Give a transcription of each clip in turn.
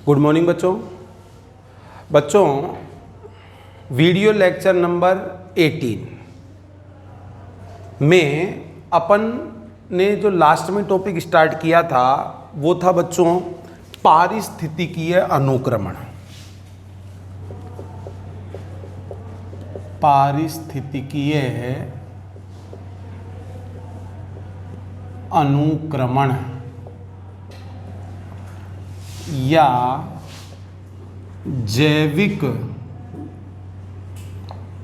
Good morning बच्चों video lecture number 18 में अपन ने जो लास्ट में टॉपिक स्टार्ट किया था वो था बच्चों पारिस्थितिकीय अनुक्रमण। पारिस्थितिकीय अनुक्रमण या जैविक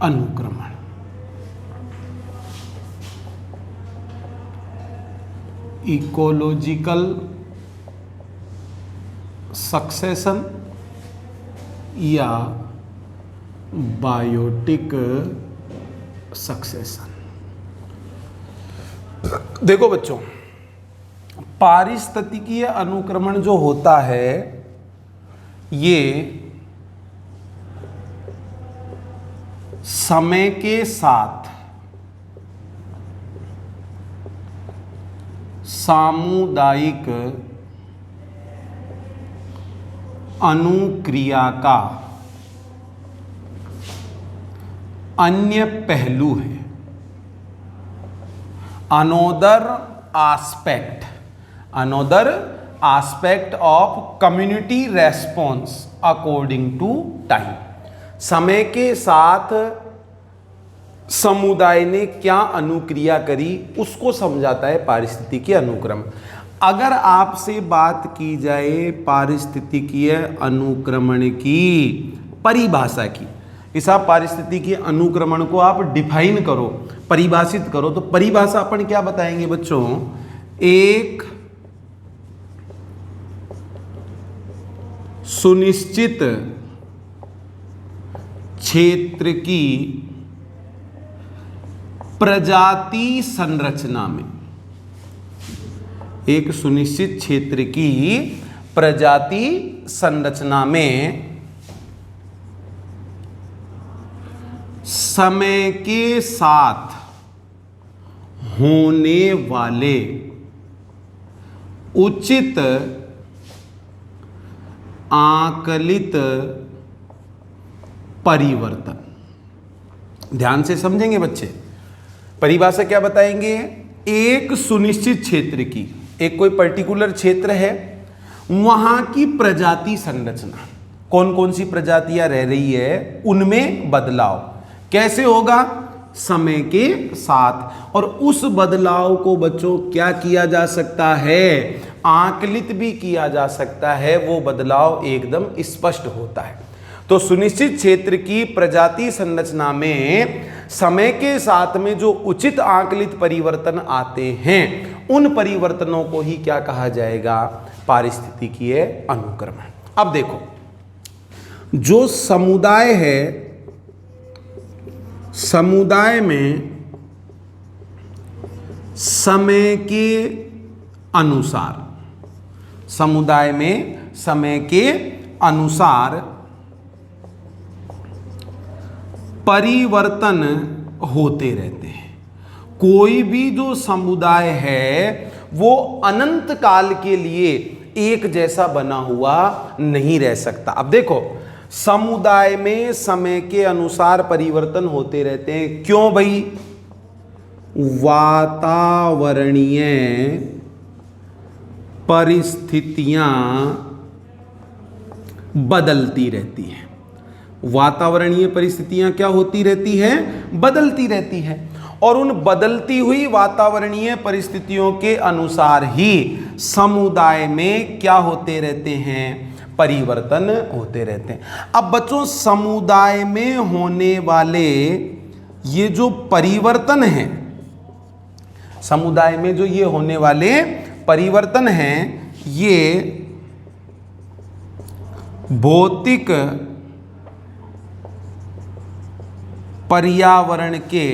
अनुक्रमण। इकोलॉजिकल सक्सेशन या बायोटिक सक्सेशन। देखो बच्चों, पारिस्थितिकीय अनुक्रमण जो होता है ये समय के साथ सामुदायिक अनुक्रिया का अन्य पहलू है। Another aspect of community response according to time. समय के साथ समुदाय ने क्या अनुक्रिया करी उसको समझाता है पारिस्थितिकीय अनुक्रमण। अगर आपसे बात की जाए पारिस्थितिकीय अनुक्रमण की परिभाषा की कि साहब पारिस्थितिकीय अनुक्रमण को आप डिफाइन करो, परिभाषित करो, तो परिभाषा अपन क्या बताएंगे बच्चों? एक सुनिश्चित क्षेत्र की प्रजाति संरचना में, एक सुनिश्चित क्षेत्र की प्रजाति संरचना में समय के साथ होने वाले उचित आकलित परिवर्तन। ध्यान से समझेंगे बच्चे, परिभाषा क्या बताएंगे? एक सुनिश्चित क्षेत्र की, एक कोई पर्टिकुलर क्षेत्र है, वहां की प्रजाति संरचना, कौन कौन सी प्रजातियां रह रही है, उनमें बदलाव कैसे होगा? समय के साथ। और उस बदलाव को बच्चों क्या किया जा सकता है? आकलित भी किया जा सकता है। वो बदलाव एकदम स्पष्ट होता है। तो सुनिश्चित क्षेत्र की प्रजाति संरचना में समय के साथ में जो उचित आकलित परिवर्तन आते हैं, उन परिवर्तनों को ही क्या कहा जाएगा? पारिस्थितिकीय अनुक्रमण। अब देखो, जो समुदाय है, समुदाय में समय के अनुसार, समुदाय में समय के अनुसार परिवर्तन होते रहते हैं। कोई भी जो समुदाय है वो अनंत काल के लिए एक जैसा बना हुआ नहीं रह सकता। अब देखो, समुदाय में समय के अनुसार परिवर्तन होते रहते हैं। क्यों भाई? वातावरणीय परिस्थितियां बदलती रहती हैं। वातावरणीय परिस्थितियां क्या होती रहती है? बदलती रहती है। और उन बदलती हुई वातावरणीय परिस्थितियों के अनुसार ही समुदाय में क्या होते रहते हैं? परिवर्तन होते रहते हैं। अब बच्चों, समुदाय में होने वाले ये जो परिवर्तन हैं, समुदाय में जो ये होने वाले परिवर्तन हैं, ये भौतिक पर्यावरण के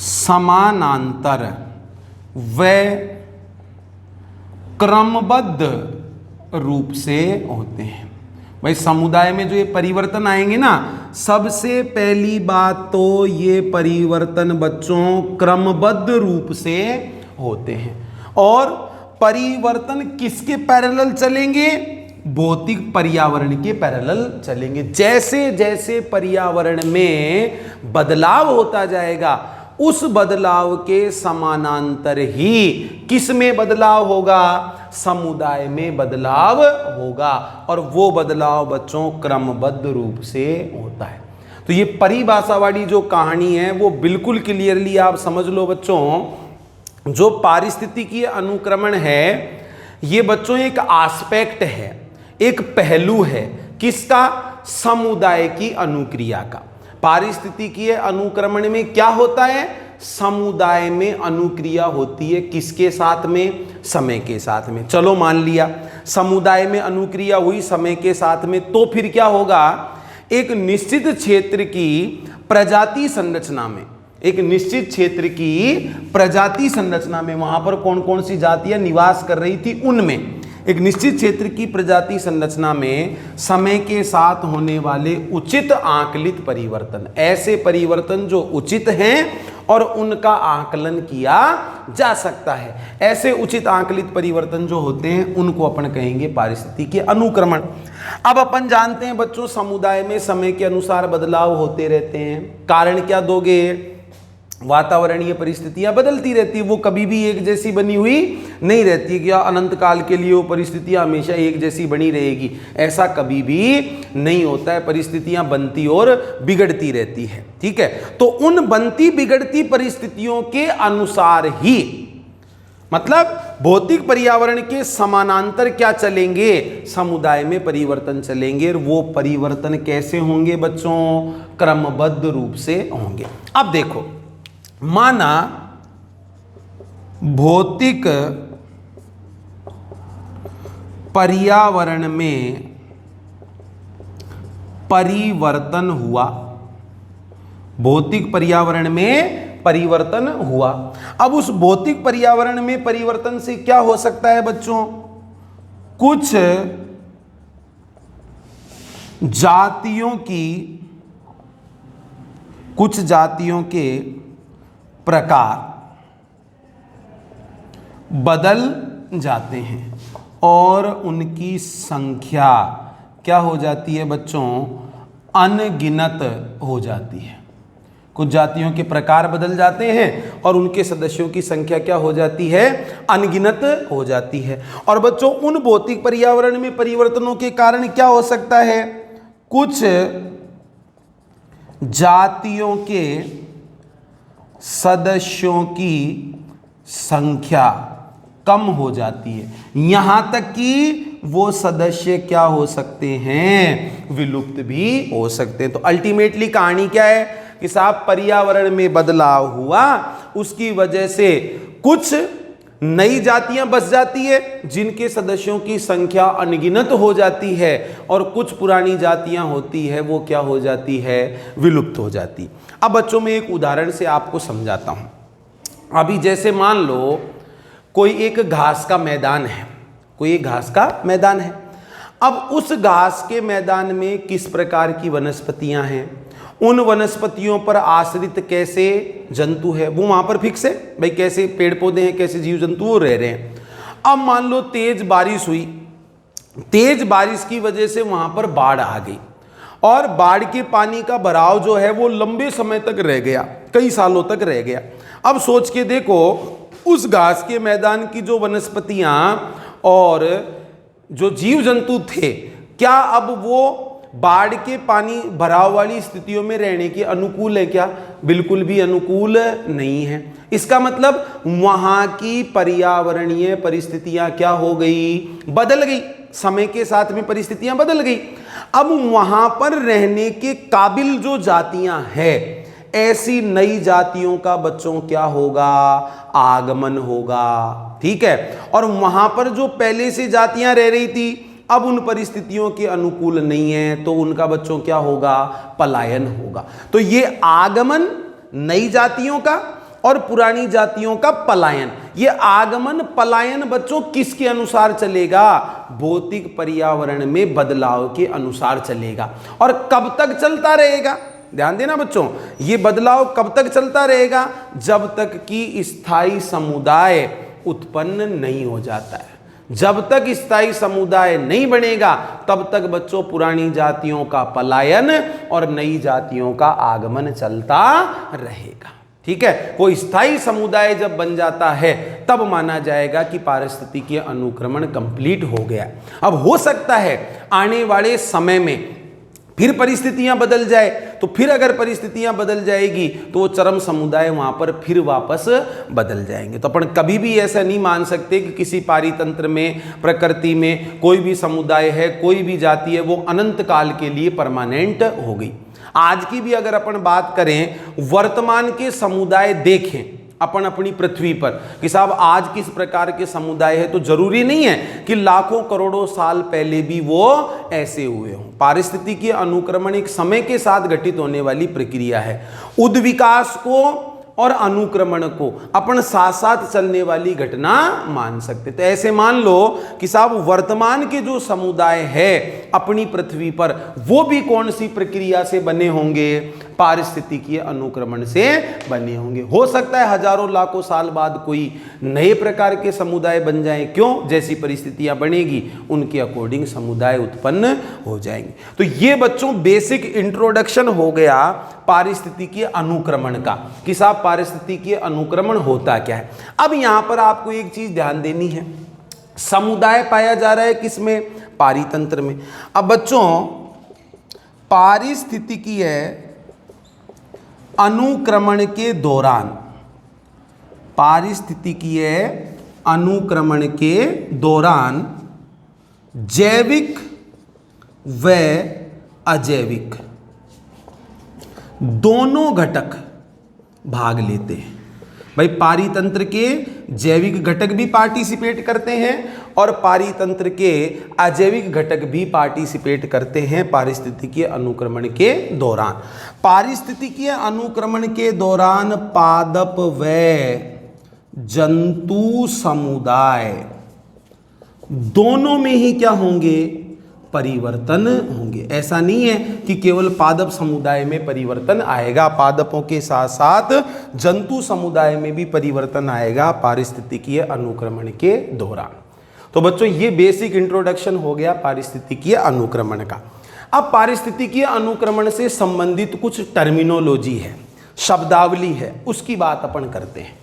समानांतर व क्रमबद्ध रूप से होते हैं। भाई समुदाय में जो ये परिवर्तन आएंगे ना, सबसे पहली बात तो ये परिवर्तन बच्चों क्रमबद्ध रूप से होते हैं। और परिवर्तन किसके पैरेलल चलेंगे? भौतिक पर्यावरण के पैरेलल चलेंगे। जैसे जैसे पर्यावरण में बदलाव होता जाएगा, उस बदलाव के समानांतर ही किस में बदलाव होगा? समुदाय में बदलाव होगा, और वो बदलाव बच्चों क्रमबद्ध रूप से होता है। तो ये परिभाषा वाली जो कहानी है वो बिल्कुल क्लियरली आप समझ लो बच्चों। जो पारिस्थितिकीय अनुक्रमण है ये बच्चों एक एस्पेक्ट है, एक पहलू है किसका? समुदाय की अनुक्रिया का। पारिस्थितिकीय अनुक्रमण में क्या होता है? समुदाय में अनुक्रिया होती है, किसके साथ में? समय के साथ में। चलो मान लिया समुदाय में अनुक्रिया हुई समय के साथ में, तो फिर क्या होगा? एक निश्चित क्षेत्र की प्रजाति संरचना में, एक निश्चित क्षेत्र की प्रजाति संरचना में वहां पर कौन कौन सी जातियां निवास कर रही थी, उनमें एक निश्चित क्षेत्र की प्रजाति संरचना में समय के साथ होने वाले उचित आकलित परिवर्तन, ऐसे परिवर्तन जो उचित हैं और उनका आकलन किया जा सकता है, ऐसे उचित आकलित परिवर्तन जो होते हैं उनको अपन कहेंगे पारिस्थितिकीय अनुक्रमण। अब अपन जानते हैं बच्चों समुदाय में समय के अनुसार बदलाव होते रहते हैं। कारण क्या दोगे? वातावरणीय परिस्थितियां बदलती रहती है, वो कभी भी एक जैसी बनी हुई नहीं रहती कि अनंत काल के लिए वो परिस्थितियां हमेशा एक जैसी बनी रहेगी, ऐसा कभी भी नहीं होता है। परिस्थितियां बनती और बिगड़ती रहती है, ठीक है। तो उन बनती बिगड़ती परिस्थितियों के अनुसार ही, मतलब भौतिक पर्यावरण के समानांतर क्या चलेंगे? समुदाय में परिवर्तन चलेंगे, और वो परिवर्तन कैसे होंगे बच्चों? क्रमबद्ध रूप से होंगे। अब देखो, माना भौतिक पर्यावरण में परिवर्तन हुआ, भौतिक पर्यावरण में परिवर्तन हुआ। अब उस भौतिक पर्यावरण में परिवर्तन से क्या हो सकता है बच्चों? कुछ जातियों के प्रकार बदल जाते हैं और उनकी संख्या क्या हो जाती है बच्चों? अनगिनत हो जाती है। कुछ जातियों के प्रकार बदल जाते हैं और उनके सदस्यों की संख्या क्या हो जाती है? अनगिनत हो जाती है। और बच्चों उन भौतिक पर्यावरण में परिवर्तनों के कारण क्या हो सकता है? कुछ जातियों के सदस्यों की संख्या कम हो जाती है, यहां तक कि वो सदस्य क्या हो सकते हैं? विलुप्त भी हो सकते हैं। तो अल्टीमेटली कहानी क्या है कि साहब पर्यावरण में बदलाव हुआ, उसकी वजह से कुछ नई जातियां बस जाती है जिनके सदस्यों की संख्या अनगिनत हो जाती है, और कुछ पुरानी जातियां होती है वो क्या हो जाती है? विलुप्त हो जाती। अब बच्चों में एक उदाहरण से आपको समझाता हूं। अभी जैसे मान लो कोई एक घास का मैदान है, कोई एक घास का मैदान है। अब उस घास के मैदान में किस प्रकार की वनस्पतियां हैं, उन वनस्पतियों पर आश्रित कैसे जंतु है, वो वहां पर फिक्स है भाई, कैसे पेड़ पौधे हैं, कैसे जीव जंतु वो रह रहे हैं। अब मान लो तेज बारिश हुई, तेज बारिश की वजह से वहां पर बाढ़ आ गई, और बाढ़ के पानी का भराव जो है वो लंबे समय तक रह गया, कई सालों तक रह गया। अब सोच के देखो, उस घास के मैदान की जो वनस्पतियां और जो जीव जंतु थे, क्या अब वो बाढ़ के पानी भराव वाली स्थितियों में रहने के अनुकूल है क्या? बिल्कुल भी अनुकूल नहीं है। इसका मतलब वहां की पर्यावरणीय परिस्थितियां क्या हो गई? बदल गई, समय के साथ में परिस्थितियां बदल गई। अब वहां पर रहने के काबिल जो जातियां हैं, ऐसी नई जातियों का बच्चों क्या होगा? आगमन होगा, ठीक है। और वहां पर जो पहले से जातियां रह रही थी अब उन परिस्थितियों के अनुकूल नहीं है, तो उनका बच्चों क्या होगा? पलायन होगा। तो ये आगमन नई जातियों का और पुरानी जातियों का पलायन, ये आगमन पलायन बच्चों किसके अनुसार चलेगा? भौतिक पर्यावरण में बदलाव के अनुसार चलेगा। और कब तक चलता रहेगा? ध्यान देना बच्चों, ये बदलाव कब तक चलता रहेगा? जब तक कि स्थायी समुदाय उत्पन्न नहीं हो जाता है। जब तक स्थायी समुदाय नहीं बनेगा तब तक बच्चों पुरानी जातियों का पलायन और नई जातियों का आगमन चलता रहेगा। ठीक है, कोई स्थायी समुदाय जब बन जाता है तब माना जाएगा कि पारिस्थितिकीय अनुक्रमण कंप्लीट हो गया। अब हो सकता है आने वाले समय में फिर परिस्थितियां बदल जाए, तो फिर अगर परिस्थितियां बदल जाएगी तो वो चरम समुदाय वहां पर फिर वापस बदल जाएंगे। तो अपन कभी भी ऐसा नहीं मान सकते कि किसी पारितंत्र में, प्रकृति में कोई भी समुदाय है, कोई भी जाति है, वो अनंत काल के लिए परमानेंट हो गई। आज की भी अगर अपन बात करें, वर्तमान के समुदाय देखें अपन अपनी पृथ्वी पर कि साहब आज किस प्रकार के समुदाय है, तो जरूरी नहीं है कि लाखों करोड़ों साल पहले भी वो ऐसे हुए हों। पारिस्थितिकीय अनुक्रमण एक समय के साथ घटित होने वाली प्रक्रिया है। उद्विकास को और अनुक्रमण को अपन साथ साथ चलने वाली घटना मान सकते। तो ऐसे मान लो कि साहब वर्तमान के जो समुदाय है अपनी पृथ्वी पर, वो भी कौन सी प्रक्रिया से बने होंगे? पारिस्थितिकीय अनुक्रमण से बने होंगे। हो सकता है हजारों लाखों साल बाद कोई नए प्रकार के समुदाय बन जाएं। क्यों? जैसी परिस्थितियां बनेगी उनके अकॉर्डिंग समुदाय उत्पन्न हो जाएंगे। तो ये बच्चों बेसिक इंट्रोडक्शन हो गया पारिस्थितिकीय अनुक्रमण का कि साहब पारिस्थितिकीय अनुक्रमण होता क्या है। अब यहां पर आपको एक चीज ध्यान देनी है, समुदाय पाया जा रहा है किसमें? पारितंत्र में। अब बच्चों पारिस्थितिकीय अनुक्रमण के दौरान, पारिस्थितिकीय अनुक्रमण के दौरान जैविक व अजैविक दोनों घटक भाग लेते हैं। भाई पारितंत्र के जैविक घटक भी पार्टिसिपेट करते हैं और पारितंत्र के अजैविक घटक भी पार्टिसिपेट करते हैं पारिस्थितिकीय अनुक्रमण के दौरान। पारिस्थितिकीय अनुक्रमण के दौरान पादप व जंतु समुदाय दोनों में ही क्या होंगे? परिवर्तन होंगे। ऐसा नहीं है कि केवल पादप समुदाय में परिवर्तन आएगा, पादपों के साथ साथ जंतु समुदाय में भी परिवर्तन आएगा पारिस्थितिकीय अनुक्रमण के दौरान। तो बच्चों ये बेसिक इंट्रोडक्शन हो गया पारिस्थितिकीय अनुक्रमण का। अब पारिस्थितिकीय अनुक्रमण से संबंधित कुछ टर्मिनोलॉजी है, शब्दावली है, उसकी बात अपन करते हैं।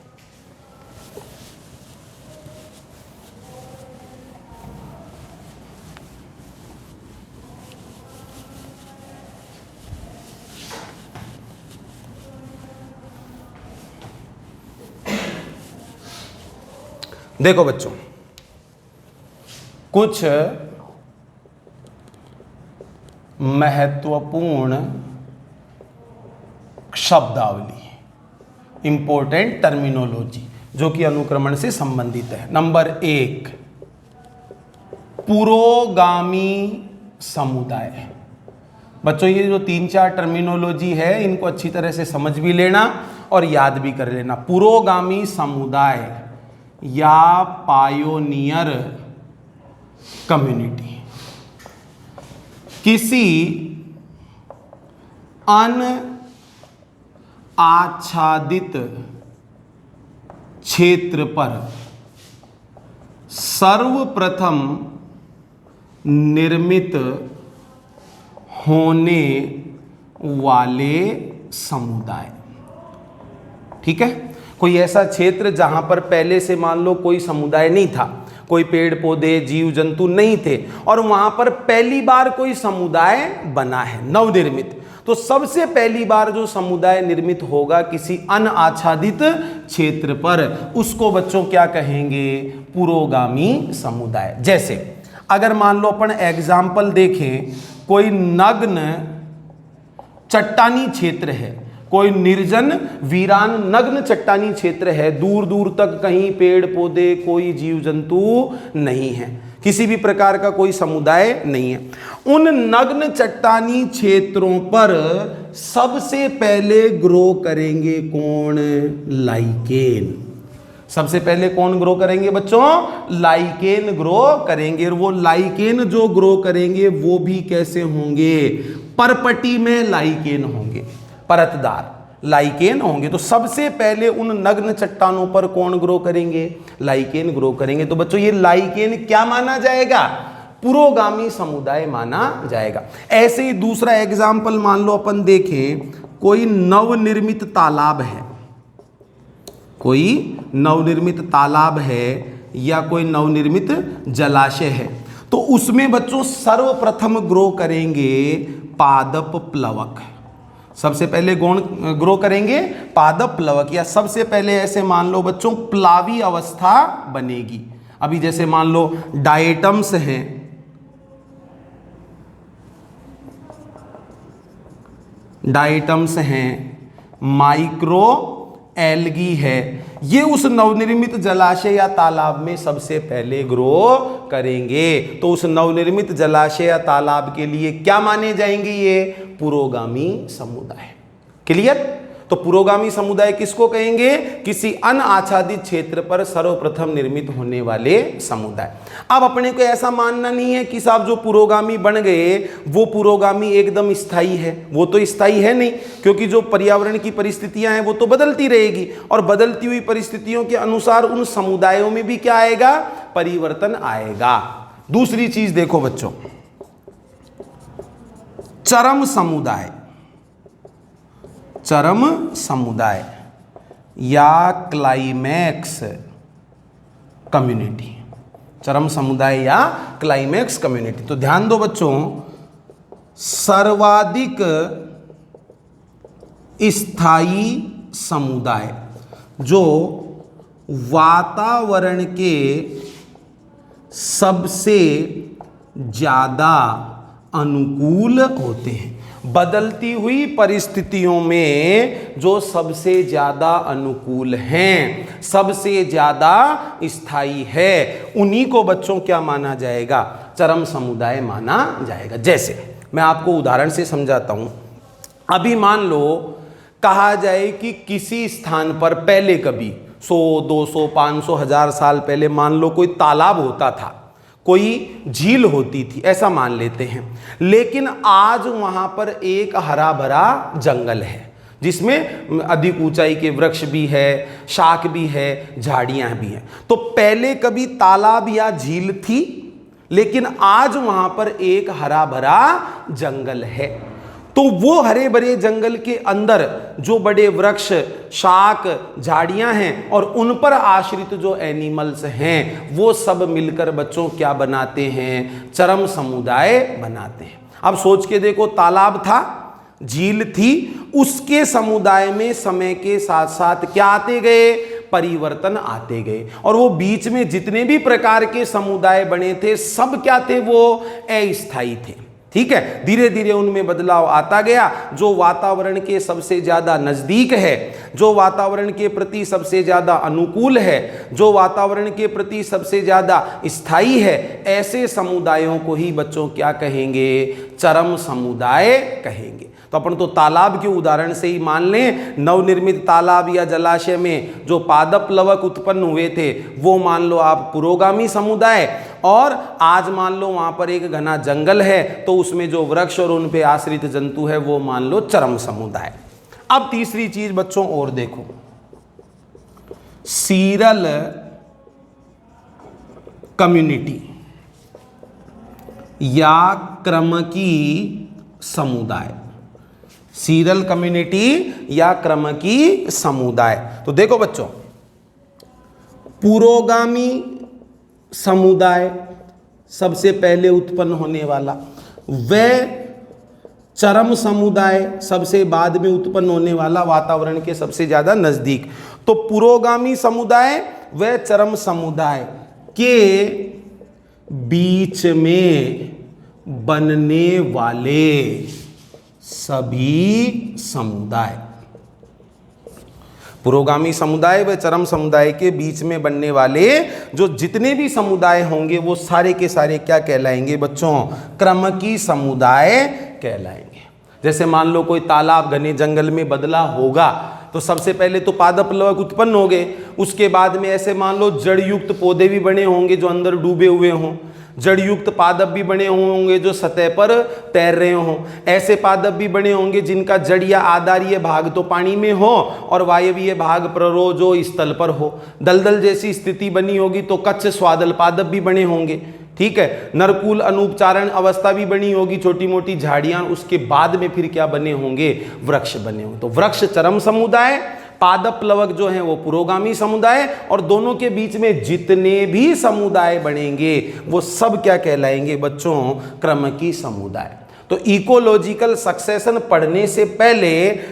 देखो बच्चों, कुछ महत्वपूर्ण शब्दावली, इंपॉर्टेंट टर्मिनोलॉजी जो कि अनुक्रमण से संबंधित है। नंबर 1, पुरोगामी समुदाय। बच्चों ये जो 3-4 टर्मिनोलॉजी है इनको अच्छी तरह से समझ भी लेना और याद भी कर लेना। पुरोगामी समुदाय या पायोनियर कम्युनिटी किसी अनाच्छादित क्षेत्र पर सर्वप्रथम निर्मित होने वाले समुदाय। ठीक है, कोई ऐसा क्षेत्र जहां पर पहले से मान लो कोई समुदाय नहीं था, कोई पेड़ पौधे जीव जंतु नहीं थे और वहां पर पहली बार कोई समुदाय बना है, नवनिर्मित। तो सबसे पहली बार जो समुदाय निर्मित होगा किसी अनाच्छादित क्षेत्र पर, उसको बच्चों क्या कहेंगे? पुरोगामी समुदाय। जैसे अगर मान लो अपन एग्जाम्पल देखें, कोई नग्न चट्टानी क्षेत्र है, कोई निर्जन वीरान नग्न चट्टानी क्षेत्र है, दूर दूर तक कहीं पेड़ पौधे कोई जीव जंतु नहीं है, किसी भी प्रकार का कोई समुदाय नहीं है। उन नग्न चट्टानी क्षेत्रों पर सबसे पहले ग्रो करेंगे कौन? लाइकेन। सबसे पहले कौन ग्रो करेंगे बच्चों? लाइकेन ग्रो करेंगे। और वो लाइकेन जो ग्रो करेंगे वो भी कैसे होंगे? परपटी में लाइकेन होंगे, परतदार लाइकेन होंगे। तो सबसे पहले उन नग्न चट्टानों पर कौन ग्रो करेंगे? लाइकेन ग्रो करेंगे। तो बच्चों ये लाइकेन क्या माना जाएगा? पुरोगामी समुदाय माना जाएगा। ऐसे ही दूसरा एग्जाम्पल मान लो अपन देखें, कोई नवनिर्मित तालाब है, कोई नवनिर्मित तालाब है या कोई नवनिर्मित जलाशय है, तो उसमें बच्चों सर्वप्रथम ग्रो करेंगे पादप प्लवक। सबसे पहले कौन ग्रो करेंगे? पादप प्लवक, या सबसे पहले ऐसे मान लो बच्चों प्लावी अवस्था बनेगी। अभी जैसे मान लो डायटम्स हैं, डायटम्स हैं, माइक्रो एल्गी है, ये उस नवनिर्मित जलाशय या तालाब में सबसे पहले ग्रो करेंगे। तो उस नवनिर्मित जलाशय या तालाब के लिए क्या माने जाएंगे? ये पुरोगामी समुदाय। क्लियर? तो पुरोगामी समुदाय किसको कहेंगे? किसी अनाच्छादित क्षेत्र पर सर्वप्रथम निर्मित होने वाले समुदाय। अब अपने को ऐसा मानना नहीं है कि साहब जो पुरोगामी बन गए वो पुरोगामी एकदम स्थायी है। वो तो स्थायी है नहीं, क्योंकि जो पर्यावरण की परिस्थितियां हैं वो तो बदलती रहेगी, और बदलती हुई परिस्थितियों के अनुसार उन समुदायों में भी क्या आएगा? परिवर्तन आएगा। दूसरी चीज देखो बच्चों, चरम समुदाय, चरम समुदाय या क्लाइमैक्स कम्युनिटी, चरम समुदाय या क्लाइमैक्स कम्युनिटी। तो ध्यान दो बच्चों, सर्वाधिक स्थायी समुदाय जो वातावरण के सबसे ज्यादा अनुकूल होते हैं। बदलती हुई परिस्थितियों में जो सबसे ज्यादा अनुकूल हैं, सबसे ज्यादा स्थायी है, उन्हीं को बच्चों क्या माना जाएगा? चरम समुदाय माना जाएगा। जैसे मैं आपको उदाहरण से समझाता हूं। अभी मान लो कहा जाए कि किसी स्थान पर पहले कभी 100, 200, 500, 1000 साल पहले मान लो कोई तालाब होता था, कोई झील होती थी, ऐसा मान लेते हैं। लेकिन आज वहां पर एक हरा भरा जंगल है जिसमें अधिक ऊंचाई के वृक्ष भी है, शाख भी है, झाड़ियां भी हैं। तो पहले कभी तालाब या झील थी, लेकिन आज वहां पर एक हरा भरा जंगल है। तो वो हरे भरे जंगल के अंदर जो बड़े वृक्ष, शाख, झाड़ियां हैं और उन पर आश्रित जो एनिमल्स हैं, वो सब मिलकर बच्चों क्या बनाते हैं? चरम समुदाय बनाते हैं। अब सोच के देखो, तालाब था, झील थी, उसके समुदाय में समय के साथ साथ क्या आते गए? परिवर्तन आते गए, और वो बीच में जितने भी प्रकार के समुदाय बने थे सब क्या थे? वो अस्थायी थे। ठीक है, धीरे धीरे उनमें बदलाव आता गया। जो वातावरण के सबसे ज्यादा नजदीक है, जो वातावरण के प्रति सबसे ज्यादा अनुकूल है, जो वातावरण के प्रति सबसे ज्यादा स्थायी है, ऐसे समुदायों को ही बच्चों क्या कहेंगे? चरम समुदाय कहेंगे। तो अपन तो तालाब के उदाहरण से ही मान लें, नवनिर्मित तालाब या जलाशय में जो पादप प्लवक उत्पन्न हुए थे वो मान लो आप पुरोगामी समुदाय, और आज मान लो वहां पर एक घना जंगल है तो उसमें जो वृक्ष और उन पे आश्रित जंतु है वो मान लो चरम समुदाय। अब तीसरी चीज बच्चों और देखो, सीरल कम्युनिटी या क्रमकी समुदाय। सीरल कम्युनिटी या क्रमकी समुदाय। तो देखो बच्चों, पुरोगामी समुदाय सबसे पहले उत्पन्न होने वाला, वह चरम समुदाय सबसे बाद में उत्पन्न होने वाला, वातावरण के सबसे ज्यादा नजदीक। तो पुरोगामी समुदाय व चरम समुदाय के बीच में बनने वाले सभी समुदाय, पुरोगामी समुदाय व चरम समुदाय के बीच में बनने वाले जो जितने भी समुदाय होंगे वो सारे के सारे क्या कहलाएंगे बच्चों? क्रमकी समुदाय कहलाएंगे। जैसे मान लो कोई तालाब घने जंगल में बदला होगा तो सबसे पहले तो पादप प्लवक उत्पन्न हो गए, उसके बाद में ऐसे मान लो जड़ युक्त पौधे भी बने होंगे जो अंदर डूबे हुए हों। जड़युक्त पादप भी बने होंगे जो सतह पर तैर रहे हों, ऐसे पादप भी बने होंगे जिनका जड़ या आधारीय भाग तो पानी में हो और वायवीय भाग प्ररोजो स्थल पर हो। दलदल जैसी स्थिति बनी होगी तो कच्छ स्वादल पादप भी बने होंगे, ठीक है। नरकुल अनुपचारण अवस्था भी बनी होगी, छोटी मोटी झाड़ियां, उसके बाद में फिर क्या बने होंगे, वृक्ष बने होंगे। तो वृक्ष चरम समुदाय, पादप प्लवक जो है वो पुरोगामी समुदाय, और दोनों के बीच में जितने भी समुदाय बनेंगे वो सब क्या कहलाएंगे बच्चों, क्रमकी समुदाय। तो इकोलॉजिकल सक्सेशन पढ़ने से पहले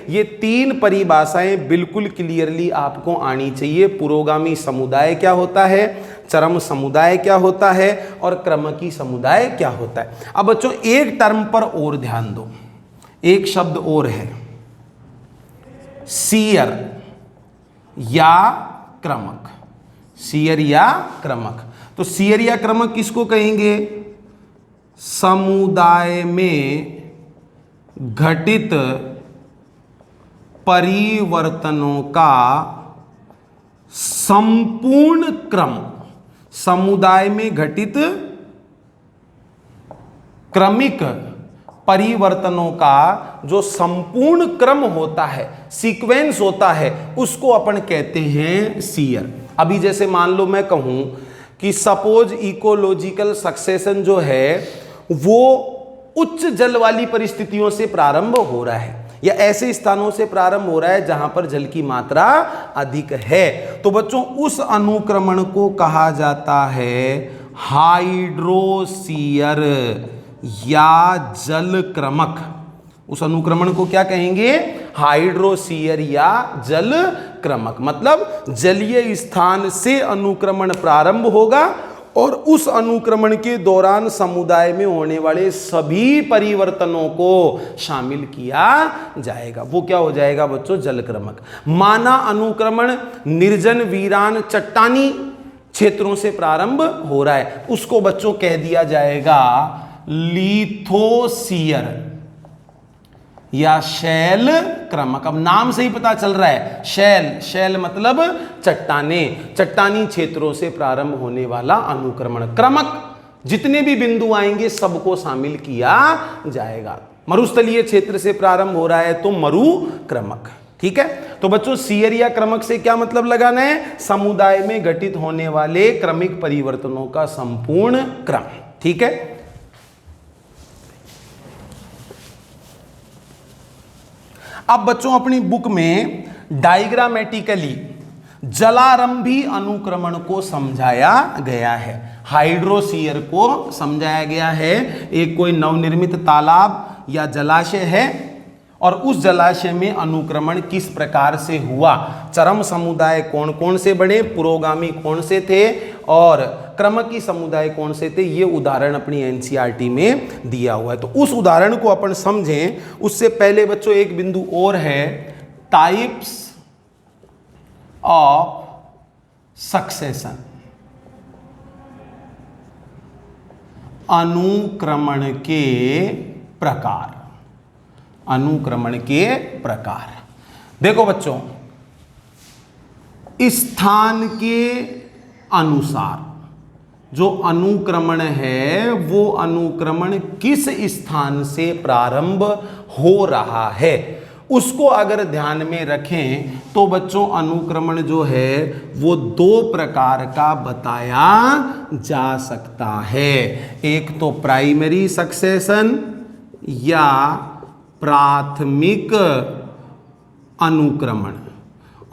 ये 3 परिभाषाएं बिल्कुल क्लियरली आपको आनी चाहिए। पुरोगामी समुदाय क्या होता है, चरम समुदाय क्या होता है और क्रमकी समुदाय क्या होता है। अब बच्चों एक टर्म पर और ध्यान दो, एक शब्द और है, सीयर या क्रमक। सीयर या क्रमक, तो सीयर या क्रमक किसको कहेंगे, समुदाय में घटित परिवर्तनों का संपूर्ण क्रम। समुदाय में घटित क्रमिक परिवर्तनों का जो संपूर्ण क्रम होता है, सीक्वेंस होता है, उसको अपन कहते हैं सीयर। अभी जैसे मान लो मैं कहूं कि सपोज इकोलॉजिकल सक्सेशन जो है वो उच्च जल वाली परिस्थितियों से प्रारंभ हो रहा है या ऐसे स्थानों से प्रारंभ हो रहा है जहां पर जल की मात्रा अधिक है, तो बच्चों उस अनुक्रमण को कहा जाता है हाइड्रोसीयर या जल क्रमक। उस अनुक्रमण को क्या कहेंगे, हाइड्रोसीयर या जल क्रमक। मतलब जलीय स्थान से अनुक्रमण प्रारंभ होगा और उस अनुक्रमण के दौरान समुदाय में होने वाले सभी परिवर्तनों को शामिल किया जाएगा। वो क्या हो जाएगा बच्चों, जल क्रमक। माना अनुक्रमण निर्जन वीरान चट्टानी क्षेत्रों से प्रारंभ हो रहा है, उसको बच्चों कह दिया जाएगा लिथोसीयर या शैल क्रमक। अब नाम से ही पता चल रहा है, शैल, शैल मतलब चट्टाने, चट्टानी क्षेत्रों से प्रारंभ होने वाला अनुक्रमण। क्रमक जितने भी बिंदु आएंगे सबको शामिल किया जाएगा। मरुस्थलीय क्षेत्र से प्रारंभ हो रहा है तो मरु क्रमक, ठीक है। तो बच्चों सीयर या क्रमक से क्या मतलब लगाना है, समुदाय में घटित होने वाले क्रमिक परिवर्तनों का संपूर्ण क्रम, ठीक है। अब बच्चों अपनी बुक में डायग्रामेटिकली जलारंभी अनुक्रमण को समझाया गया है। हाइड्रोसीयर को समझाया गया है, एक कोई नवनिर्मित तालाब या जलाशय है और उस जलाशय में अनुक्रमण किस प्रकार से हुआ, चरम समुदाय कौन कौन से बने, पुरोगामी कौन से थे और क्रमकी समुदाय कौन से थे, ये उदाहरण अपनी एनसीईआरटी में दिया हुआ है। तो उस उदाहरण को अपन समझें उससे पहले बच्चों एक बिंदु और है, टाइप्स ऑफ सक्सेशन, अनुक्रमण के प्रकार। अनुक्रमण के प्रकार देखो बच्चों, स्थान के अनुसार जो अनुक्रमण है वो अनुक्रमण किस स्थान से प्रारंभ हो रहा है उसको अगर ध्यान में रखें तो बच्चों अनुक्रमण जो है वो 2 प्रकार का बताया जा सकता है। एक तो प्राइमरी सक्सेशन या प्राथमिक अनुक्रमण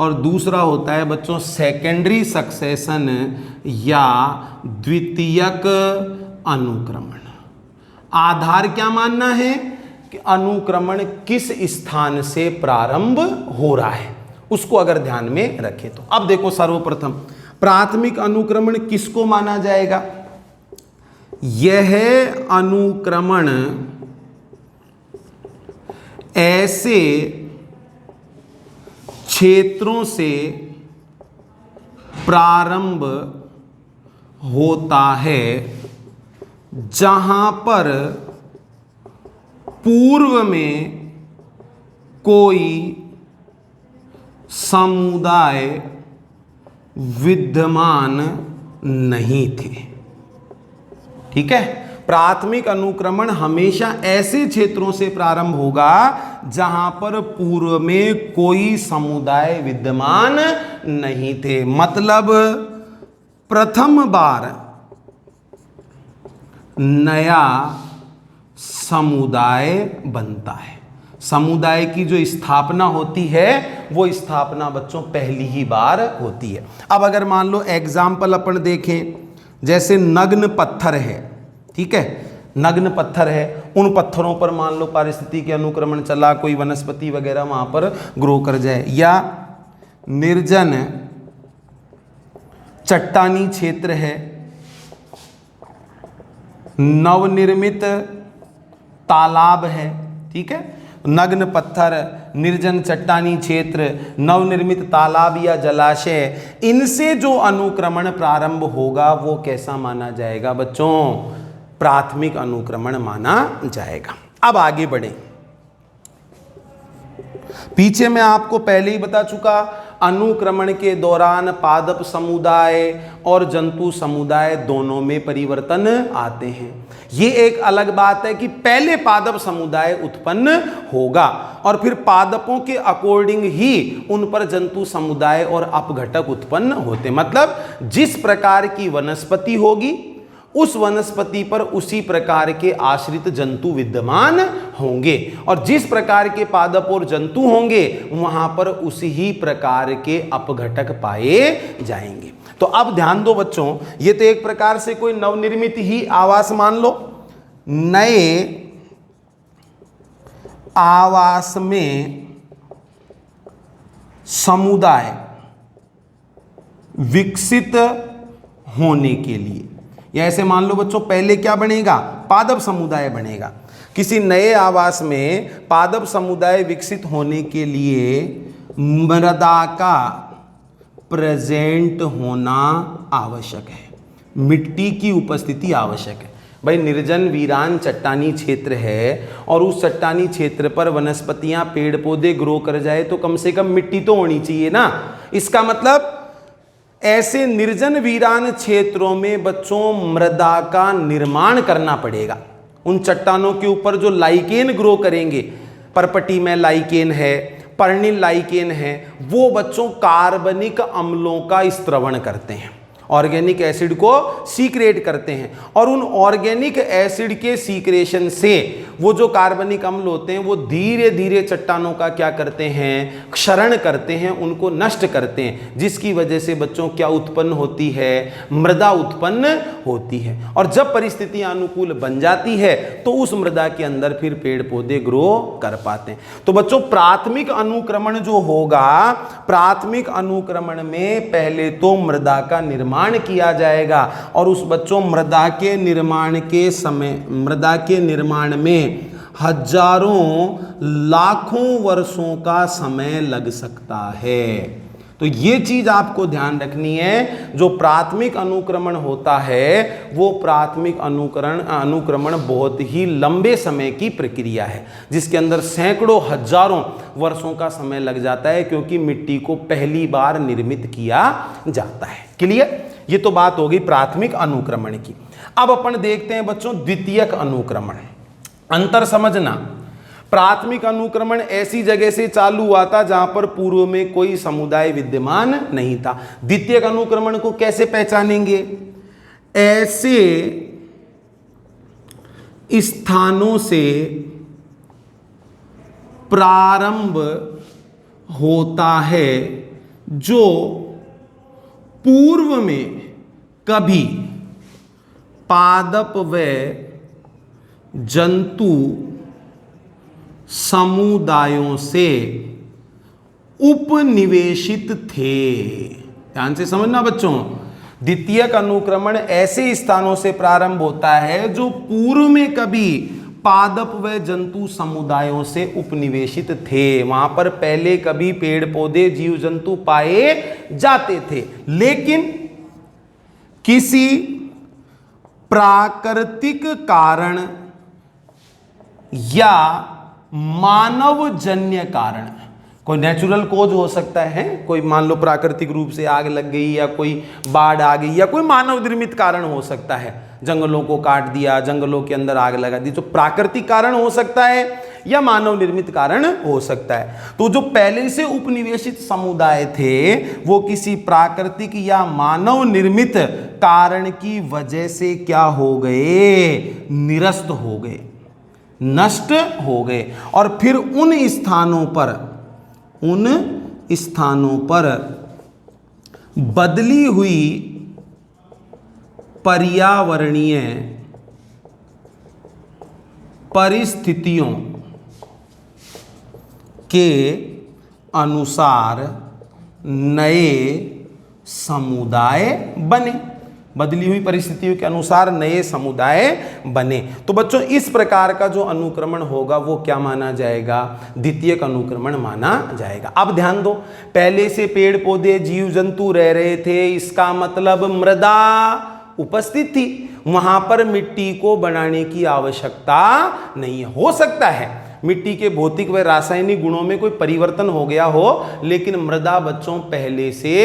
और दूसरा होता है बच्चों सेकेंडरी सक्सेशन या द्वितीयक अनुक्रमण। आधार क्या मानना है कि अनुक्रमण किस स्थान से प्रारंभ हो रहा है उसको अगर ध्यान में रखें तो। अब देखो सर्वप्रथम प्राथमिक अनुक्रमण किसको माना जाएगा, यह अनुक्रमण ऐसे क्षेत्रों से प्रारंभ होता है जहां पर पूर्व में कोई समुदाय विद्यमान नहीं थे। ठीक है, प्राथमिक अनुक्रमण हमेशा ऐसे क्षेत्रों से प्रारंभ होगा जहां पर पूर्व में कोई समुदाय विद्यमान नहीं थे। मतलब प्रथम बार नया समुदाय बनता है। समुदाय की जो स्थापना होती है वो स्थापना बच्चों पहली ही बार होती है। अब अगर मान लो एग्जाम्पल अपन देखें, जैसे नग्न पत्थर है, ठीक है, नग्न पत्थर है, उन पत्थरों पर मान लो पारिस्थितिकी अनुक्रमण चला, कोई वनस्पति वगैरह वहां पर ग्रो कर जाए, या निर्जन चट्टानी क्षेत्र है, नवनिर्मित तालाब है, ठीक है, नग्न पत्थर, निर्जन चट्टानी क्षेत्र, नवनिर्मित तालाब या जलाशय, इनसे जो अनुक्रमण प्रारंभ होगा वो कैसा माना जाएगा बच्चों? प्राथमिक अनुक्रमण माना जाएगा। अब आगे बढ़े, पीछे मैं आपको पहले ही बता चुका, अनुक्रमण के दौरान पादप समुदाय और जंतु समुदाय दोनों में परिवर्तन आते हैं। ये एक अलग बात है कि पहले पादप समुदाय उत्पन्न होगा और फिर पादपों के अकॉर्डिंग ही उन पर जंतु समुदाय और अपघटक उत्पन्न होते। मतलब जिस प्रकार की वनस्पति होगी उस वनस्पति पर उसी प्रकार के आश्रित जंतु विद्यमान होंगे, और जिस प्रकार के पादप और जंतु होंगे वहां पर उसी ही प्रकार के अपघटक पाए जाएंगे। तो अब ध्यान दो बच्चों, ये तो एक प्रकार से कोई नवनिर्मित ही आवास मान लो। नए आवास में समुदाय विकसित होने के लिए, या ऐसे मान लो बच्चों, पहले क्या बनेगा? पादप समुदाय बनेगा। किसी नए आवास में पादप समुदाय विकसित होने के लिए मृदा का प्रेजेंट होना आवश्यक है, मिट्टी की उपस्थिति आवश्यक है। भाई निर्जन वीरान चट्टानी क्षेत्र है और उस चट्टानी क्षेत्र पर वनस्पतियां पेड़ पौधे ग्रो कर जाए तो कम से कम मिट्टी तो होनी चाहिए ना। इसका मतलब ऐसे निर्जन वीरान क्षेत्रों में बच्चों मृदा का निर्माण करना पड़ेगा। उन चट्टानों के ऊपर जो लाइकेन ग्रो करेंगे, परपटी में लाइकेन है, पर्निल लाइकेन है, वो बच्चों कार्बनिक अम्लों का स्त्रवण करते हैं, ऑर्गेनिक एसिड को सीक्रेट करते हैं, और उन ऑर्गेनिक एसिड के सीक्रेशन से वो जो कार्बनिक अम्ल होते हैं वो धीरे धीरे चट्टानों का क्या करते हैं? क्षरण करते हैं, उनको नष्ट करते हैं, जिसकी वजह से बच्चों क्या उत्पन्न होती है? मृदा उत्पन्न होती है। और जब परिस्थितियां अनुकूल बन जाती है तो उस मृदा के अंदर फिर पेड़ पौधे ग्रो कर पाते हैं। तो बच्चों प्राथमिक अनुक्रमण जो होगा, प्राथमिक अनुक्रमण में पहले तो मृदा का निर्माण किया जाएगा, और उस बच्चों मृदा के निर्माण में हजारों लाखों वर्षों का समय लग सकता है। तो ये चीज आपको ध्यान रखनी है, जो प्राथमिक अनुक्रमण होता है वो प्राथमिक अनुक्रमण बहुत ही लंबे समय की प्रक्रिया है, जिसके अंदर सैकड़ों हजारों वर्षों का समय लग जाता है, क्योंकि मिट्टी को पहली बार निर्मित किया जाता है। क्लियर? ये तो बात होगी प्राथमिक अनुक्रमण की। अब अपन देखते हैं बच्चों द्वितीयक अनुक्रमण। अंतर समझना, प्राथमिक अनुक्रमण ऐसी जगह से चालू हुआ था जहां पर पूर्व में कोई समुदाय विद्यमान नहीं था। द्वितीयक अनुक्रमण को कैसे पहचानेंगे? ऐसे स्थानों से प्रारंभ होता है जो पूर्व में कभी पादप व जंतु समुदायों से उपनिवेशित थे। ध्यान से समझना बच्चों, द्वितीयक अनुक्रमण ऐसे स्थानों से प्रारंभ होता है जो पूर्व में कभी पादप व जंतु समुदायों से उपनिवेशित थे। वहां पर पहले कभी पेड़ पौधे जीव जंतु पाए जाते थे, लेकिन किसी प्राकृतिक कारण या मानवजन्य कारण, कोई नेचुरल कोज हो सकता है, कोई मान लो प्राकृतिक रूप से आग लग गई या कोई बाढ़ आ गई या कोई मानव निर्मित कारण हो सकता है, जंगलों को काट दिया, जंगलों के अंदर आग लगा दी, तो प्राकृतिक कारण हो सकता है या मानव निर्मित कारण हो सकता है। तो जो पहले से उपनिवेशित समुदाय थे वो किसी प्राकृतिक या मानव निर्मित कारण की वजह से क्या हो गए, निरस्त हो गए, नष्ट हो गए, और फिर उन स्थानों पर बदली हुई पर्यावरणीय परिस्थितियों के अनुसार नए समुदाय बने। बदली हुई परिस्थितियों के अनुसार नए समुदाय बने। तो बच्चों इस प्रकार का जो अनुक्रमण होगा वो क्या माना जाएगा, द्वितीयक अनुक्रमण माना जाएगा। अब ध्यान दो, पहले से पेड़ पौधे जीव जंतु रह रहे थे, इसका मतलब मृदा उपस्थित थी, वहां पर मिट्टी को बनाने की आवश्यकता नहीं है। हो सकता है मिट्टी के भौतिक व रासायनिक गुणों में कोई परिवर्तन हो गया हो, लेकिन मृदा बच्चों पहले से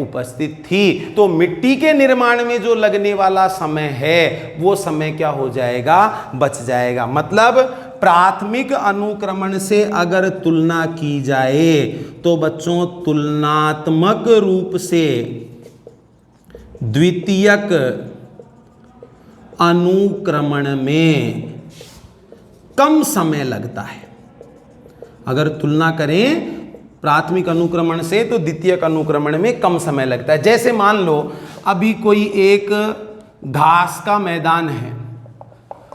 उपस्थित थी। तो मिट्टी के निर्माण में जो लगने वाला समय है वो समय क्या हो जाएगा, बच जाएगा। मतलब प्राथमिक अनुक्रमण से अगर तुलना की जाए तो बच्चों तुलनात्मक रूप से द्वितीयक अनुक्रमण में कम समय लगता है। अगर तुलना करें प्राथमिक अनुक्रमण से तो द्वितीयक अनुक्रमण में कम समय लगता है। जैसे मान लो अभी कोई एक घास का मैदान है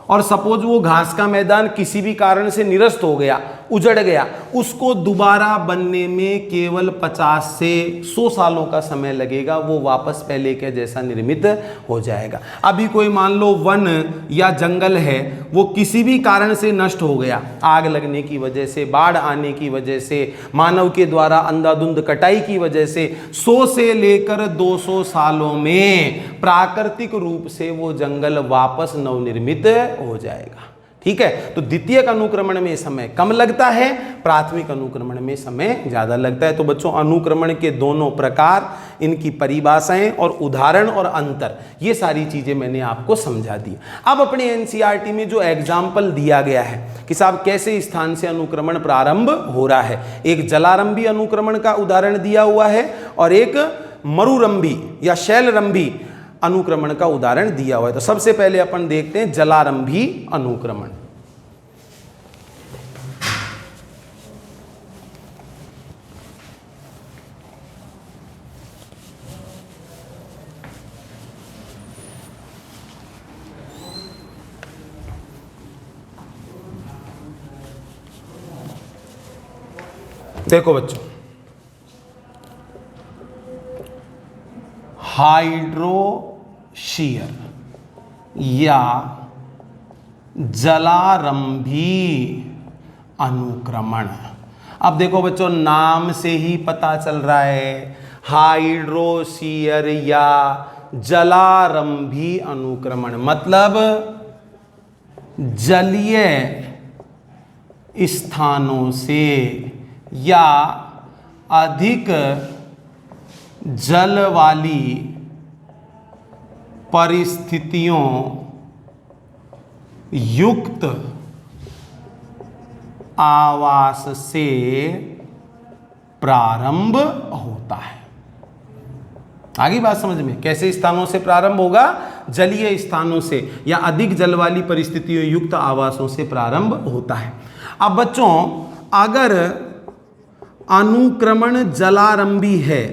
और सपोज वो घास का मैदान किसी भी कारण से निरस्त हो गया, उजड़ गया, उसको दोबारा बनने में केवल 50 से 100 सालों का समय लगेगा, वो वापस पहले के जैसा निर्मित हो जाएगा। अभी कोई मान लो वन या जंगल है, वो किसी भी कारण से नष्ट हो गया, आग लगने की वजह से, बाढ़ आने की वजह से, मानव के द्वारा अंधाधुंध कटाई की वजह से 100 से लेकर 200 सालों में प्राकृतिक रूप से वो जंगल वापस नवनिर्मित हो जाएगा। ठीक है, तो द्वितीयक अनुक्रमण में समय कम लगता है, प्राथमिक अनुक्रमण में समय ज्यादा लगता है। तो बच्चों अनुक्रमण के दोनों प्रकार, इनकी परिभाषाएं और उदाहरण और अंतर, ये सारी चीजें मैंने आपको समझा दी। अब अपने एनसीईआरटी में जो एग्जाम्पल दिया गया है कि साहब कैसे स्थान से अनुक्रमण प्रारंभ हो रहा है, एक जलारंभी अनुक्रमण का उदाहरण दिया हुआ है और एक मरुरंभी या शैलरंभी अनुक्रमण का उदाहरण दिया हुआ है। तो सबसे पहले अपन देखते हैं जलारंभी अनुक्रमण। देखो बच्चों, हाइड्रोशीयर या जलारंभी अनुक्रमण। अब देखो बच्चों, नाम से ही पता चल रहा है, हाइड्रोशीयर या जलारंभी अनुक्रमण मतलब जलीय स्थानों से या अधिक जल वाली परिस्थितियों युक्त आवास से प्रारंभ होता है। आगे बात समझ में, कैसे स्थानों से प्रारंभ होगा, जलीय स्थानों से या अधिक जल वाली परिस्थितियों युक्त आवासों से प्रारंभ होता है। अब बच्चों, अगर अनुक्रमण जलारंभी है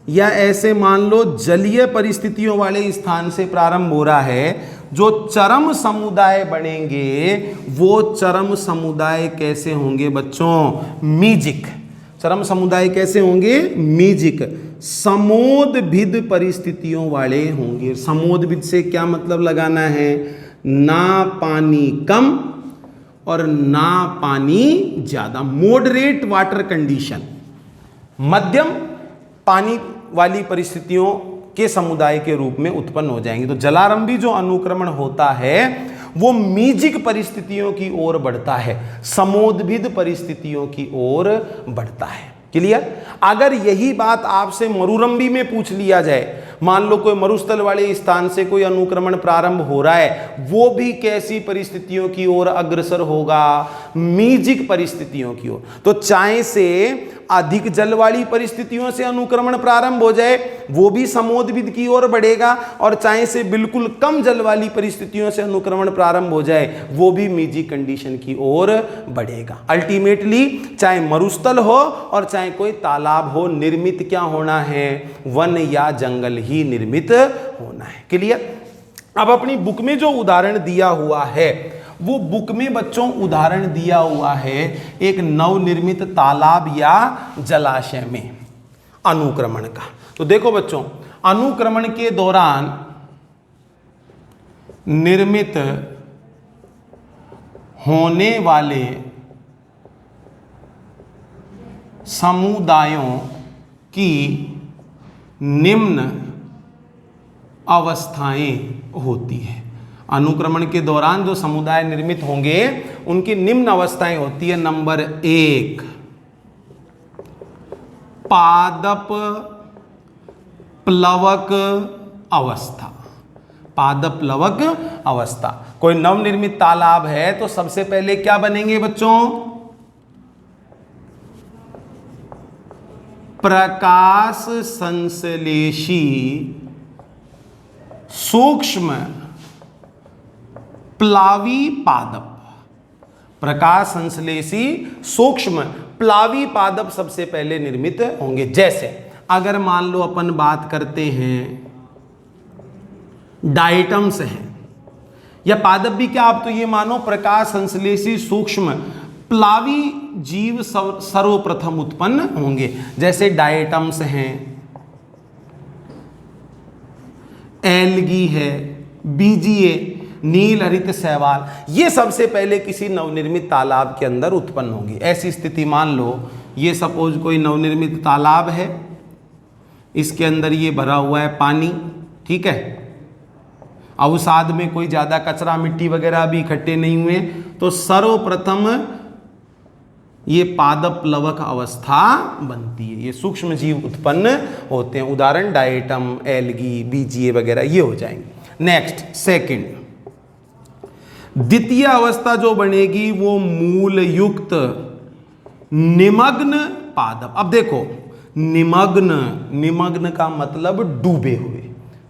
या ऐसे मान लो जलीय परिस्थितियों वाले स्थान से प्रारंभ हो रहा है, जो चरम समुदाय बनेंगे वो चरम समुदाय कैसे होंगे बच्चों, मीजिक। चरम समुदाय कैसे होंगे, मीजिक, समोदभिद परिस्थितियों वाले होंगे। समोदभिद से क्या मतलब लगाना है, ना पानी कम और ना पानी ज्यादा, मॉडरेट वाटर कंडीशन, मध्यम पानी वाली परिस्थितियों के समुदाय के रूप में उत्पन्न हो जाएंगे। तो जलारंभी जो अनुक्रमण होता है वो मीजिक परिस्थितियों की ओर बढ़ता है, समोदभिद परिस्थितियों की ओर बढ़ता है। क्लियर। अगर यही बात आपसे मरुरंभी में पूछ लिया जाए, मान लो कोई मरुस्थल वाले स्थान से कोई अनुक्रमण प्रारंभ हो रहा है, वो भी कैसी परिस्थितियों की ओर अग्रसर होगा, मीजिक परिस्थितियों की ओर। तो चाहे से अधिक जल वाली परिस्थितियों से अनुक्रमण प्रारंभ हो जाए, वो भी समोद्भिद की ओर बढ़ेगा, और चाहे से बिल्कुल कम जल वाली परिस्थितियों से अनुक्रमण प्रारंभ हो जाए, वो भी मीजिक कंडीशन की ओर बढ़ेगा। अल्टीमेटली चाहे मरुस्थल हो और चाहे कोई तालाब हो, निर्मित क्या होना है, वन या जंगल ही निर्मित होना है। क्लियर। अब अपनी बुक में जो उदाहरण दिया हुआ है, वो बुक में बच्चों उदाहरण दिया हुआ है एक नवनिर्मित तालाब या जलाशय में अनुक्रमण का। तो देखो बच्चों, अनुक्रमण के दौरान निर्मित होने वाले समुदायों की निम्न अवस्थाएं होती है। अनुक्रमण के दौरान जो समुदाय निर्मित होंगे उनकी निम्न अवस्थाएं होती है। नंबर 1, पादप प्लवक अवस्था। पादप प्लवक अवस्था। कोई नवनिर्मित तालाब है तो सबसे पहले क्या बनेंगे बच्चों, प्रकाश संश्लेषी सूक्ष्म प्लावी पादप। प्रकाश संश्लेषी सूक्ष्म प्लावी पादप सबसे पहले निर्मित होंगे। जैसे अगर मान लो अपन बात करते हैं डाइटम्स हैं, या पादप भी क्या, आप तो ये मानो प्रकाश संश्लेषी सूक्ष्म प्लावी जीव सर्वप्रथम उत्पन्न होंगे। जैसे डाइटम्स हैं, एल्गी है, बीजीए, नील हरित शैवाल, ये सबसे पहले किसी नवनिर्मित तालाब के अंदर उत्पन्न होंगी। ऐसी स्थिति मान लो ये सपोज कोई नवनिर्मित तालाब है, इसके अंदर ये भरा हुआ है पानी, ठीक है, अवसाद में कोई ज़्यादा कचरा मिट्टी वगैरह भी इकट्ठे नहीं हुए, तो सर्वप्रथम ये पादप प्लवक अवस्था बनती है, ये सूक्ष्म जीव उत्पन्न होते हैं। उदाहरण डाइटम, एल्गी, बीजीए वगैरह ये हो जाएंगे। नेक्स्ट, सेकंड, द्वितीय अवस्था जो बनेगी वो मूल युक्त निमग्न पादप। अब देखो, निमग्न का मतलब डूबे हुए,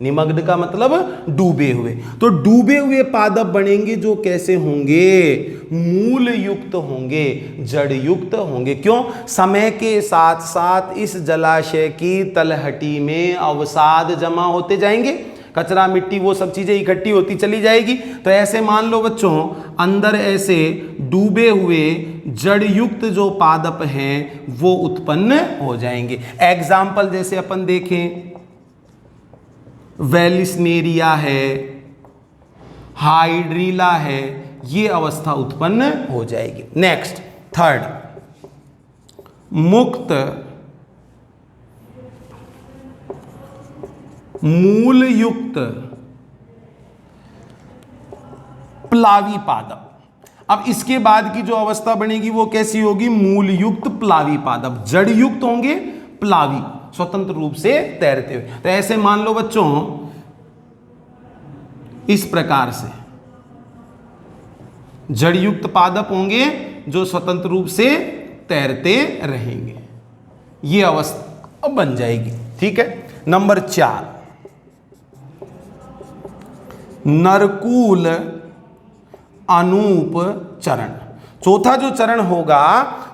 निमग्न का मतलब डूबे हुए। तो डूबे हुए पादप बनेंगे जो कैसे होंगे, मूल युक्त होंगे, जड़ युक्त होंगे। क्यों, समय के साथ साथ इस जलाशय की तलहटी में अवसाद जमा होते जाएंगे, कचरा मिट्टी वो सब चीजें इकट्ठी होती चली जाएगी। तो ऐसे मान लो बच्चों, अंदर ऐसे डूबे हुए जड़ युक्त जो पादप हैं वो उत्पन्न हो जाएंगे। एग्जाम्पल जैसे अपन देखें, वेलिस्नेरिया है, हाइड्रीला है, ये अवस्था उत्पन्न हो जाएगी। नेक्स्ट, थर्ड, मुक्त मूल युक्त प्लावी पादप। अब इसके बाद की जो अवस्था बनेगी वो कैसी होगी, मूल युक्त प्लावी पादप, जड़ युक्त होंगे, प्लावी, स्वतंत्र रूप से तैरते हुए। तो ऐसे मान लो बच्चों, इस प्रकार से जड़ युक्त पादप होंगे जो स्वतंत्र रूप से तैरते रहेंगे, ये अवस्था बन जाएगी। ठीक है। नंबर 4, नरकूल अनूप चरण। चौथा जो चरण होगा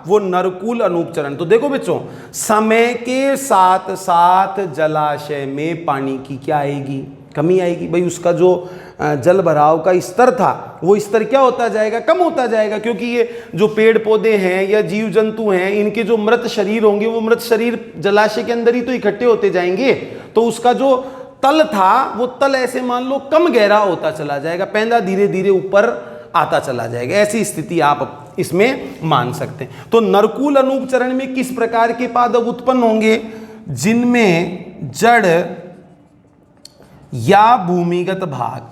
वो नरकूल अनूप चरण। तो देखो बच्चों, समय के साथ साथ जलाशय में पानी की क्या आएगी, कमी आएगी। भाई उसका जो जल भराव का स्तर था वो स्तर क्या होता जाएगा, कम होता जाएगा, क्योंकि ये जो पेड़ पौधे हैं या जीव जंतु हैं, इनके जो मृत शरीर होंगे वो मृत शरीर जलाशय के अंदर ही तो इकट्ठे होते जाएंगे। तो उसका जो तल था वो तल ऐसे मान लो कम गहरा होता चला जाएगा, पैंदा धीरे धीरे ऊपर आता चला जाएगा। ऐसी स्थिति आप इसमें मान सकते हैं। तो नरकूल अनूप चरण में किस प्रकार के पादप उत्पन्न होंगे, जिनमें जड़ या भूमिगत भाग,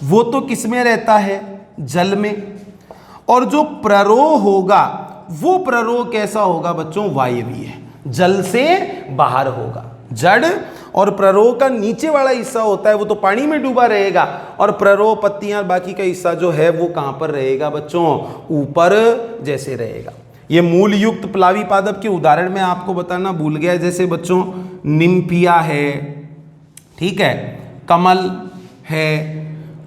वो तो किस में रहता है, जल में, और जो प्ररोह होगा वो प्ररोह कैसा होगा बच्चों? वायवीय, जल से बाहर होगा। जड़ और प्ररोह का नीचे वाला हिस्सा होता है वो तो पानी में डूबा रहेगा, और प्ररोह पत्तियां बाकी का हिस्सा जो है वो कहां पर रहेगा बच्चों? ऊपर जैसे रहेगा। ये मूल युक्त प्लावी पादप के उदाहरण में आपको बताना भूल गया, जैसे बच्चों निम्फिया है, ठीक है, कमल है,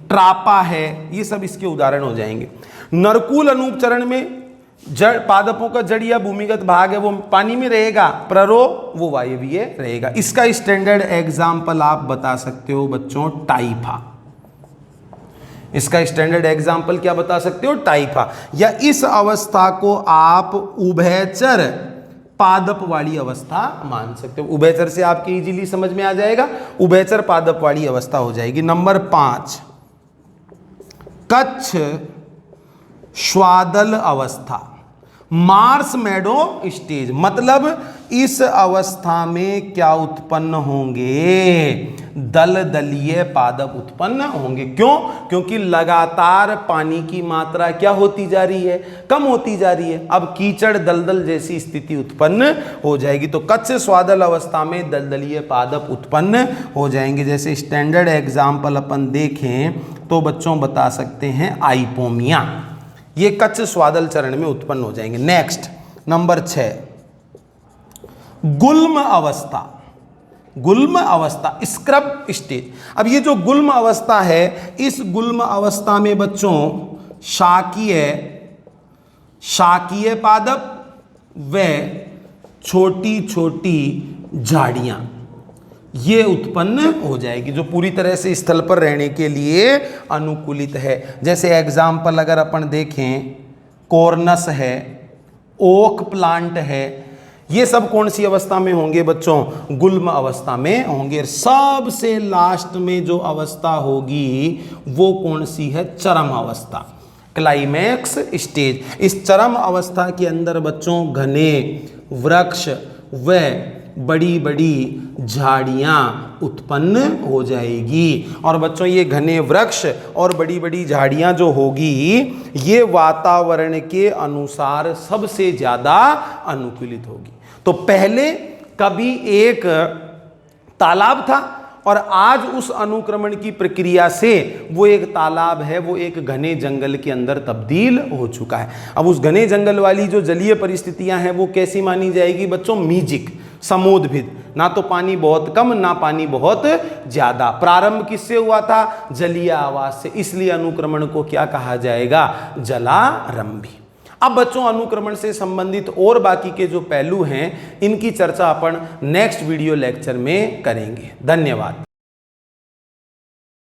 ट्रापा है, ये सब इसके उदाहरण हो जाएंगे। नरकुल अनुपचरण में जड़ पादपों का जड़ या भूमिगत भाग है वो पानी में रहेगा, प्ररोह वो वायवीय रहेगा। इसका स्टैंडर्ड एग्जाम्पल आप बता सकते हो बच्चों टाइफा। इसका स्टैंडर्ड एग्जाम्पल क्या बता सकते हो? टाइफा। या इस अवस्था को आप उभयचर पादप वाली अवस्था मान सकते हो। उभयचर से आपके इजीली समझ में आ जाएगा, उभयचर पादप वाली अवस्था हो जाएगी। नंबर 5 कच्छ स्वादल अवस्था, मार्स मेडो स्टेज। मतलब इस अवस्था में क्या उत्पन्न होंगे? दलदलीय पादप उत्पन्न होंगे। क्यों? क्योंकि लगातार पानी की मात्रा क्या होती जा रही है? कम होती जा रही है। अब कीचड़ दलदल जैसी स्थिति उत्पन्न हो जाएगी। तो कच्छ स्वादल अवस्था में दलदलीय पादप उत्पन्न हो जाएंगे। जैसे स्टैंडर्ड एग्जाम्पल अपन देखें तो बच्चों बता सकते हैं आइपोमिया, ये कच्छ स्वादल चरण में उत्पन्न हो जाएंगे। नेक्स्ट नंबर 6 गुल्म अवस्था। गुल्म अवस्था स्क्रब स्टेज। अब ये जो गुल्म अवस्था है, इस गुल्म अवस्था में बच्चों शाकीय पादप व छोटी छोटी झाड़ियां ये उत्पन्न हो जाएगी, जो पूरी तरह से स्थल पर रहने के लिए अनुकूलित है। जैसे एग्जाम्पल अगर अपन देखें, कॉर्नस है, ओक प्लांट है, ये सब कौन सी अवस्था में होंगे बच्चों? गुल्म अवस्था में होंगे। सबसे लास्ट में जो अवस्था होगी वो कौन सी है? चरम अवस्था, क्लाइमैक्स स्टेज। इस चरम अवस्था के अंदर बच्चों घने वृक्ष व बड़ी बड़ी झाड़ियां उत्पन्न हो जाएगी। और बच्चों ये घने वृक्ष और बड़ी बड़ी झाड़ियां जो होगी ये वातावरण के अनुसार सबसे ज्यादा अनुकूलित होगी। तो पहले कभी एक तालाब था और आज उस अनुक्रमण की प्रक्रिया से वो एक तालाब है वो एक घने जंगल के अंदर तब्दील हो चुका है। अब उस घने जंगल वाली जो जलीय परिस्थितियां हैं वो कैसी मानी जाएगी बच्चों? मीजिक, समोद्भिद, ना तो पानी बहुत कम ना पानी बहुत ज्यादा। प्रारंभ किससे हुआ था? जलीय आवास से, इसलिए अनुक्रमण को क्या कहा जाएगा? जलारंभी। अब बच्चों अनुक्रमण से संबंधित और बाकी के जो पहलू हैं इनकी चर्चा अपन नेक्स्ट वीडियो लेक्चर में करेंगे। धन्यवाद।